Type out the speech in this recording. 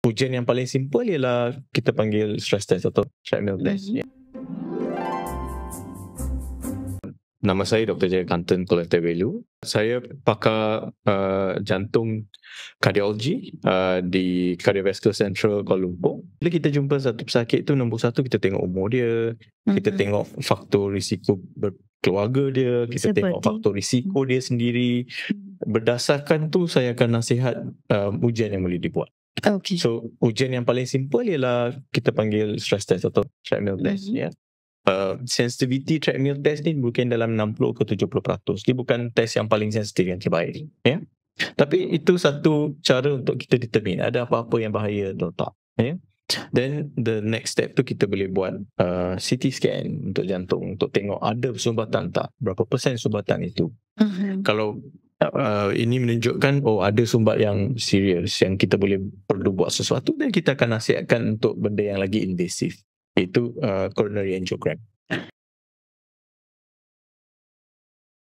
ujian yang paling simple ialah kita panggil stress test atau treadmill test. Ya. Nama saya Dr. Jayakantan Collector Value. Saya pakar jantung kardiologi di Cardiovascular Central Kuala Lumpur. Bila kita jumpa satu pesakit tu, nombor satu kita tengok umur dia, kita tengok faktor risiko keluarga dia, kita tengok faktor risiko dia sendiri. Berdasarkan tu saya akan nasihat ujian yang boleh dibuat. Okay. So ujian yang paling simple ialah kita panggil stress test atau treadmill test. Ya. Sensitivity treadmill test ni bukan dalam 60 ke 70%. Dia bukan test yang paling sensitif yang terbaik. Ya. Tapi itu satu cara untuk kita determine ada apa-apa yang bahaya atau tak. Ya. Then the next step tu kita boleh buat CT scan untuk jantung untuk tengok ada sumbatan tak, berapa persen sumbatan itu. Kalau ini menunjukkan ada sumbat yang serius yang kita boleh perlu buat sesuatu, dan kita akan nasihatkan untuk benda yang lagi invasif, iaitu coronary angiogram.